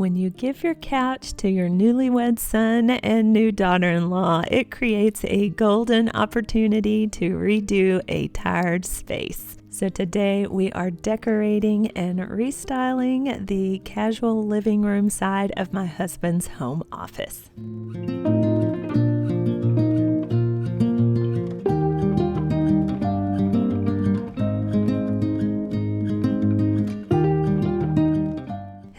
When you give your couch to your newlywed son and new daughter-in-law, it creates a golden opportunity to redo a tired space. So today we are decorating and restyling the casual living room side of my husband's home office.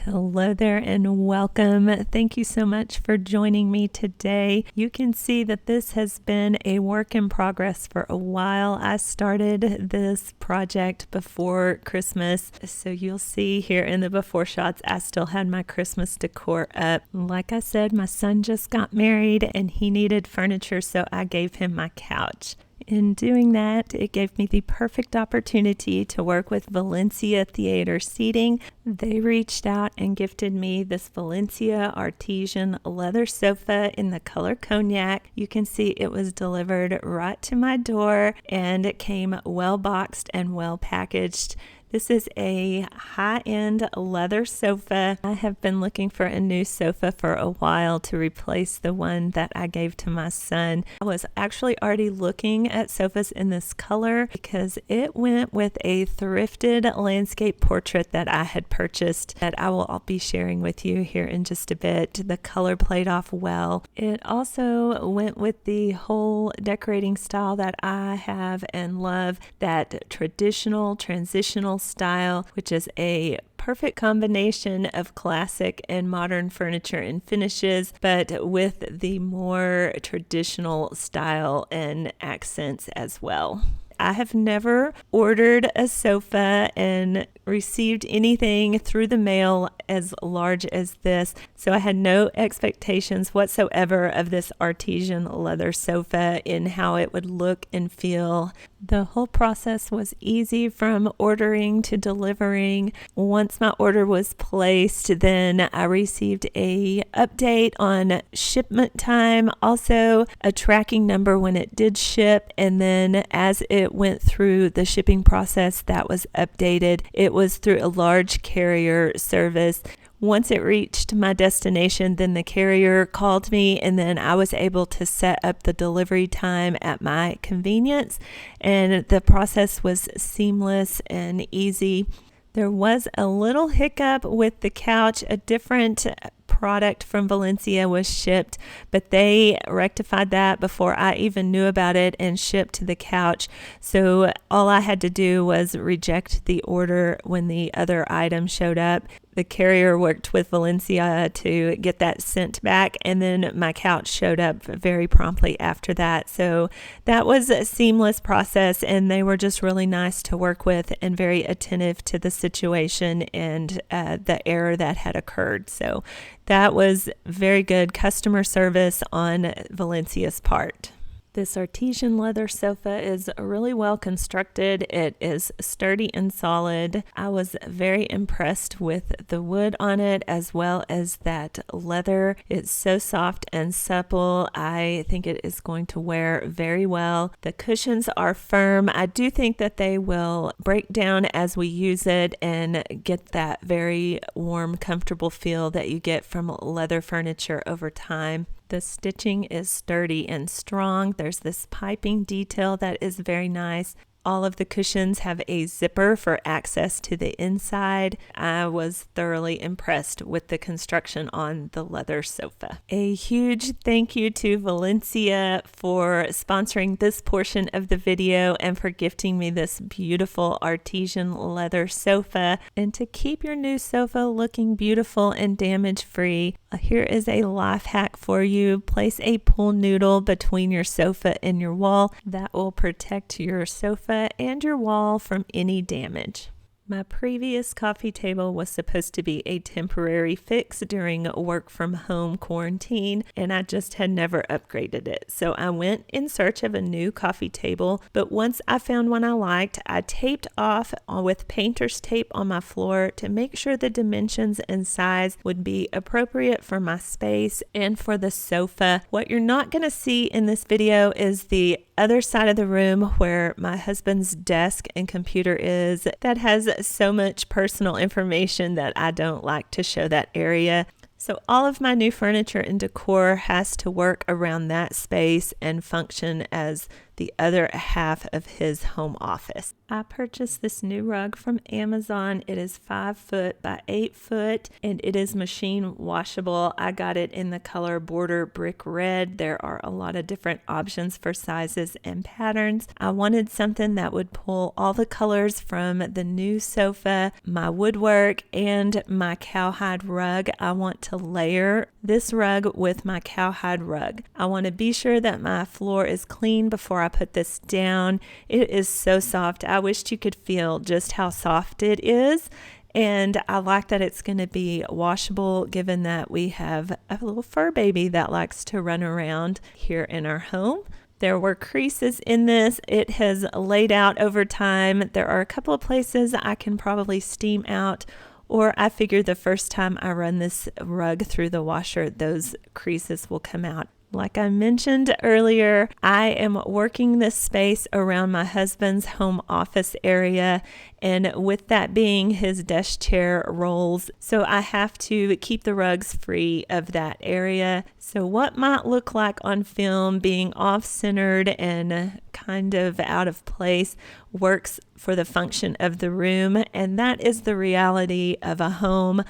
Hello there and welcome. Thank you so much for joining me today. You can see that this has been a work in progress for a while. I started this project before Christmas, so you'll see here in the before shots, I still had my Christmas decor up. Like I said, my son just got married and he needed furniture, so I gave him my couch. In doing that, it gave me the perfect opportunity to work with Valencia Theater Seating. They reached out and gifted me this Valencia Artisan leather sofa in the color Cognac. You can see it was delivered right to my door and it came well boxed and well packaged. This is a high-end leather sofa. I have been looking for a new sofa for a while to replace the one that I gave to my son. I was actually already looking at sofas in this color because it went with a thrifted landscape portrait that I had purchased that I will be sharing with you here in just a bit. The color played off well. It also went with the whole decorating style that I have and love, that traditional, transitional style, which is a perfect combination of classic and modern furniture and finishes, but with the more traditional style and accents as well. I have never ordered a sofa and received anything through the mail as large as this, so I had no expectations whatsoever of this artisan leather sofa in how it would look and feel. The whole process was easy from ordering to delivering. Once my order was placed, then I received a update on shipment time, also a tracking number when it did ship, and then as it went through the shipping process, that was updated. It was through a large carrier service. Once it reached my destination, then the carrier called me and then I was able to set up the delivery time at my convenience, and the process was seamless and easy. There was a little hiccup with the couch. A different product from Valencia was shipped, but they rectified that before I even knew about it and shipped the couch. So all I had to do was reject the order when the other item showed up. The carrier worked with Valencia to get that sent back, and then my couch showed up very promptly after that. So that was a seamless process, and they were just really nice to work with and very attentive to the situation and the error that had occurred. So that was very good customer service on Valencia's part. This artisan leather sofa is really well constructed. It is sturdy and solid. I was very impressed with the wood on it as well as that leather. It's so soft and supple. I think it is going to wear very well. The cushions are firm. I do think that they will break down as we use it and get that very warm, comfortable feel that you get from leather furniture over time. The stitching is sturdy and strong. There's this piping detail that is very nice. All of the cushions have a zipper for access to the inside. I was thoroughly impressed with the construction on the leather sofa. A huge thank you to Valencia for sponsoring this portion of the video and for gifting me this beautiful artisan leather sofa. And to keep your new sofa looking beautiful and damage-free, here is a life hack for you. Place a pool noodle between your sofa and your wall. That will protect your sofa and your wall from any damage. My previous coffee table was supposed to be a temporary fix during work from home quarantine, and I just had never upgraded it. So I went in search of a new coffee table, but once I found one I liked, I taped off with painter's tape on my floor to make sure the dimensions and size would be appropriate for my space and for the sofa. What you're not going to see in this video is the other side of the room where my husband's desk and computer is, that has so much personal information that I don't like to show that area. So all of my new furniture and decor has to work around that space and function as the other half of his home office. I purchased this new rug from Amazon. It is 5 foot by 8 foot and it is machine washable. I got it in the color border brick red. There are a lot of different options for sizes and patterns. I wanted something that would pull all the colors from the new sofa, my woodwork, and my cowhide rug. I want to layer this rug with my cowhide rug. I want to be sure that my floor is clean before I put this down. It is so soft. I wished you could feel just how soft it is. And I like that it's going to be washable, given that we have a little fur baby that likes to run around here in our home. There were creases in this. It has laid out over time. There are a couple of places I can probably steam out, or I figure the first time I run this rug through the washer, those creases will come out. Like I mentioned earlier, I am working this space around my husband's home office area, and with that being his desk chair rolls, so I have to keep the rugs free of that area. So what might look like on film being off-centered and kind of out of place works for the function of the room, and that is the reality of a home.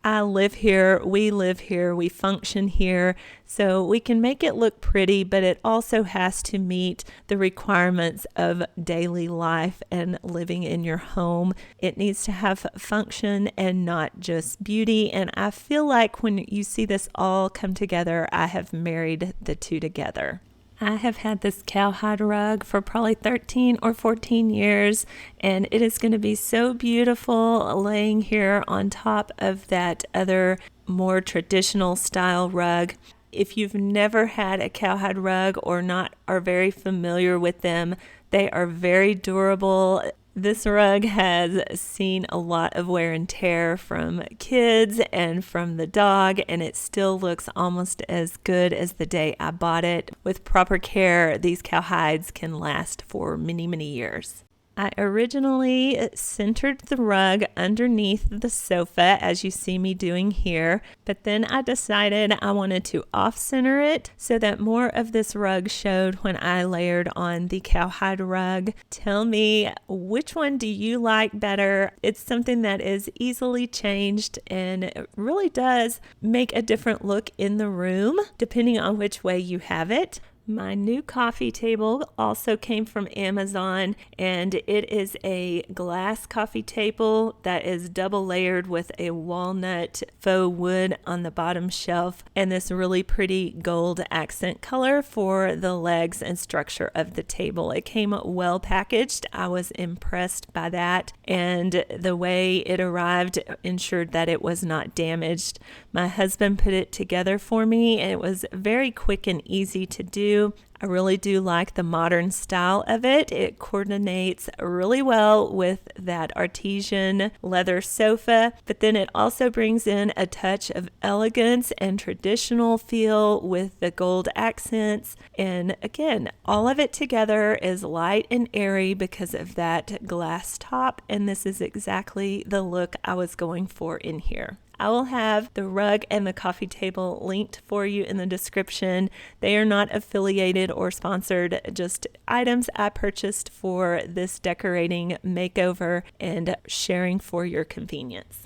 I live here, we function here, so we can make it look pretty, but it also has to meet the requirements of daily life and living in your home. It needs to have function and not just beauty, and I feel like when you see this all come together, I have married the two together. I have had this cowhide rug for probably 13 or 14 years, and it is going to be so beautiful laying here on top of that other more traditional style rug. If you've never had a cowhide rug or not are very familiar with them, they are very durable. This rug has seen a lot of wear and tear from kids and from the dog, and it still looks almost as good as the day I bought it. With proper care, these cowhides can last for many, many years. I originally centered the rug underneath the sofa, as you see me doing here, but then I decided I wanted to off-center it so that more of this rug showed when I layered on the cowhide rug. Tell me, which one do you like better? It's something that is easily changed and it really does make a different look in the room, depending on which way you have it. My new coffee table also came from Amazon, and it is a glass coffee table that is double layered with a walnut faux wood on the bottom shelf and this really pretty gold accent color for the legs and structure of the table. It came well packaged. I was impressed by that, and the way it arrived ensured that it was not damaged. My husband put it together for me, and it was very quick and easy to do. I really do like the modern style of it. It coordinates really well with that artisan leather sofa, but then it also brings in a touch of elegance and traditional feel with the gold accents. And again, all of it together is light and airy because of that glass top, and this is exactly the look I was going for in here. I will have the rug and the coffee table linked for you in the description. They are not affiliated or sponsored, just items I purchased for this decorating makeover and sharing for your convenience.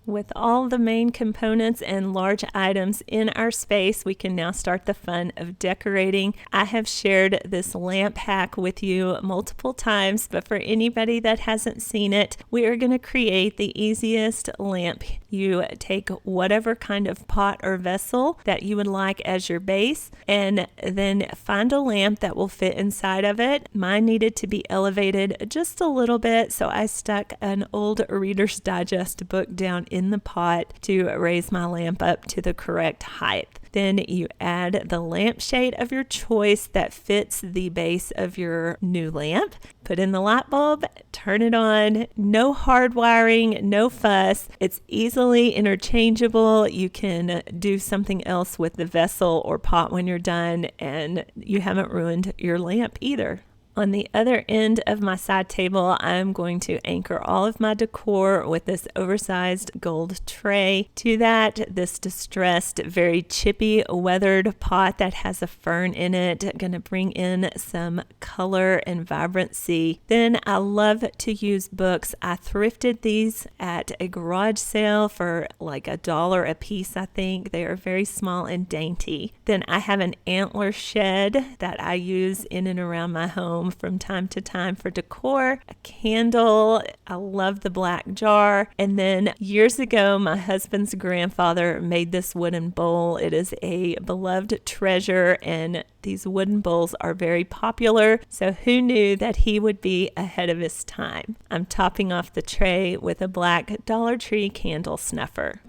With all the main components and large items in our space, we can now start the fun of decorating. I have shared this lamp hack with you multiple times, but for anybody that hasn't seen it, we are going to create the easiest lamp. You take whatever kind of pot or vessel that you would like as your base, and then find a lamp that will fit inside of it. Mine needed to be elevated just a little bit, so I stuck an old Reader's Digest book down in the pot to raise my lamp up to the correct height. Then you add the lampshade of your choice that fits the base of your new lamp. Put in the light bulb, turn it on. No hard wiring, no fuss. It's easily interchangeable. You can do something else with the vessel or pot when you're done, and you haven't ruined your lamp either. On the other end of my side table, I'm going to anchor all of my decor with this oversized gold tray. To that, this distressed, very chippy, weathered pot that has a fern in it. Going to bring in some color and vibrancy. Then I love to use books. I thrifted these at a garage sale for like $1 a piece, I think. They are very small and dainty. Then I have an antler shed that I use in and around my home from time to time for decor, a candle. I love the black jar. And then years ago, my husband's grandfather made this wooden bowl. It is a beloved treasure, and these wooden bowls are very popular. So who knew that he would be ahead of his time? I'm topping off the tray with a black Dollar Tree candle snuffer.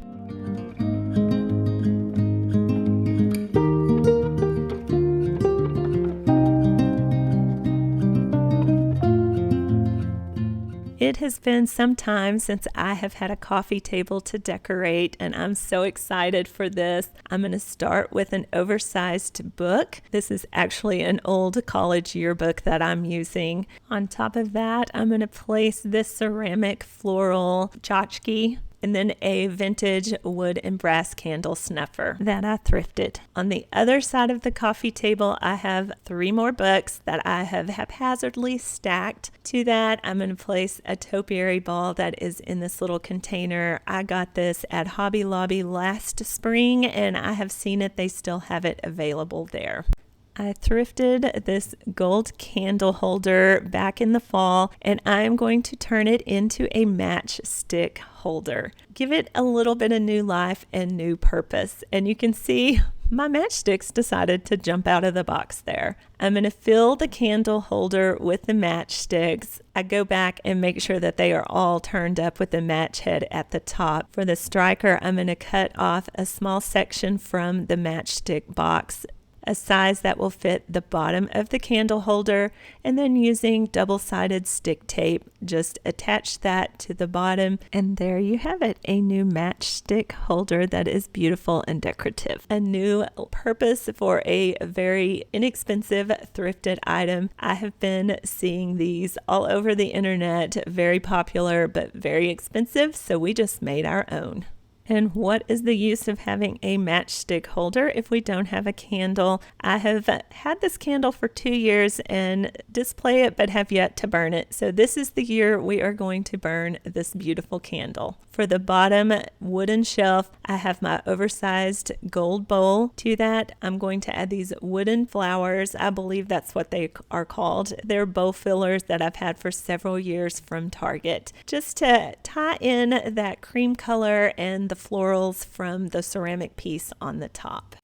It has been some time since I have had a coffee table to decorate, and I'm so excited for this. I'm going to start with an oversized book. This is actually an old college yearbook that I'm using. On top of that, I'm going to place this ceramic floral tchotchke, and then a vintage wood and brass candle snuffer that I thrifted. On the other side of the coffee table, I have 3 more books that I have haphazardly stacked. To that, I'm going to place a topiary ball that is in this little container. I got this at Hobby Lobby last spring, and I have seen it. They still have it available there. I thrifted this gold candle holder back in the fall, and I am going to turn it into a matchstick holder. Give it a little bit of new life and new purpose. And you can see my matchsticks decided to jump out of the box there. I'm going to fill the candle holder with the matchsticks. I go back and make sure that they are all turned up with the match head at the top. For the striker, I'm going to cut off a small section from the matchstick box, a size that will fit the bottom of the candle holder, and then using double-sided stick tape, just attach that to the bottom, and there you have it, a new matchstick holder that is beautiful and decorative. A new purpose for a very inexpensive thrifted item. I have been seeing these all over the internet, very popular but very expensive, so we just made our own. And what is the use of having a matchstick holder if we don't have a candle? I have had this candle for 2 years and display it, but have yet to burn it. So this is the year we are going to burn this beautiful candle. For the bottom wooden shelf, I have my oversized gold bowl. To that, I'm going to add these wooden flowers. I believe that's what they are called. They're bowl fillers that I've had for several years from Target, just to tie in that cream color and the florals from the ceramic piece on the top.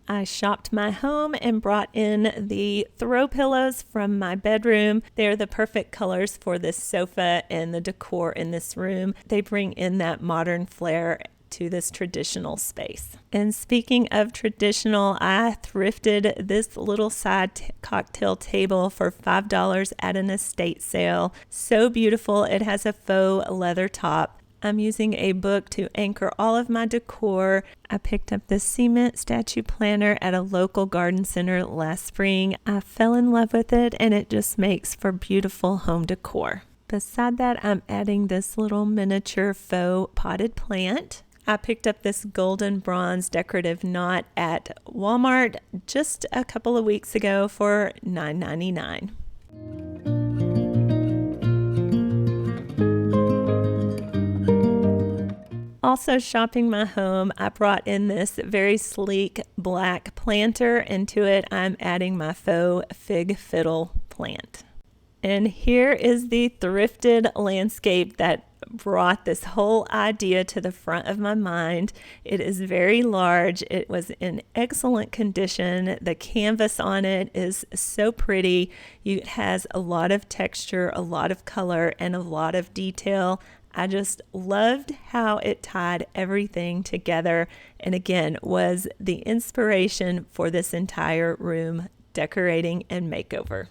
I shopped my home and brought in the throw pillows from my bedroom. They're the perfect colors for this sofa and the decor in this room. They bring in that modern flair to this traditional space. And speaking of traditional, I thrifted this little side cocktail table for $5 at an estate sale. So beautiful. It has a faux leather top. I'm using a book to anchor all of my decor. I picked up this cement statue planner at a local garden center last spring. I fell in love with it, and it just makes for beautiful home decor. Beside that, I'm adding this little miniature faux potted plant. I picked up this golden bronze decorative knot at Walmart just a couple of weeks ago for $9.99. Also shopping my home, I brought in this very sleek black planter. Into it, I'm adding my faux fig fiddle plant. And here is the thrifted landscape that brought this whole idea to the front of my mind. It is very large. It was in excellent condition. The canvas on it is so pretty. It has a lot of texture, a lot of color, and a lot of detail. I just loved how it tied everything together, and again was the inspiration for this entire room decorating and makeover.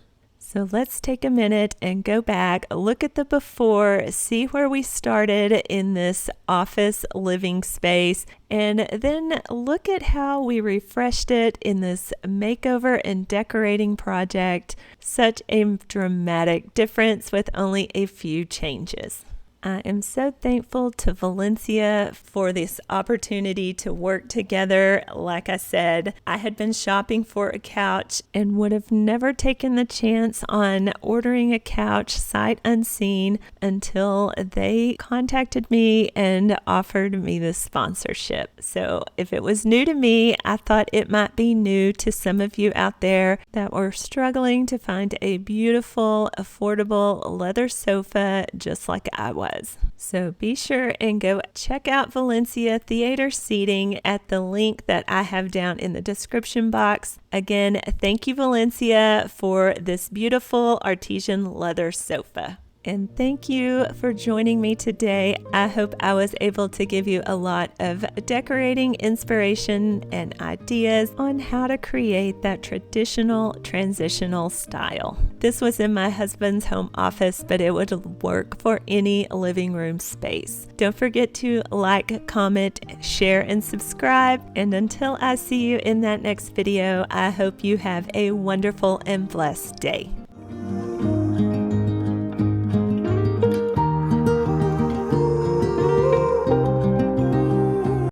So let's take a minute and go back, look at the before, see where we started in this office living space, and then look at how we refreshed it in this makeover and decorating project. Such a dramatic difference with only a few changes. I am so thankful to Valencia for this opportunity to work together. Like I said, I had been shopping for a couch and would have never taken the chance on ordering a couch sight unseen until they contacted me and offered me this sponsorship. So if it was new to me, I thought it might be new to some of you out there that were struggling to find a beautiful, affordable leather sofa just like I was. So be sure and go check out Valencia Theater Seating at the link that I have down in the description box. Again, thank you, Valencia, for this beautiful artisan leather sofa. And thank you for joining me today. I hope I was able to give you a lot of decorating inspiration and ideas on how to create that traditional transitional style. This was in my husband's home office, but it would work for any living room space. Don't forget to like, comment, share, and subscribe. And until I see you in that next video, I hope you have a wonderful and blessed day.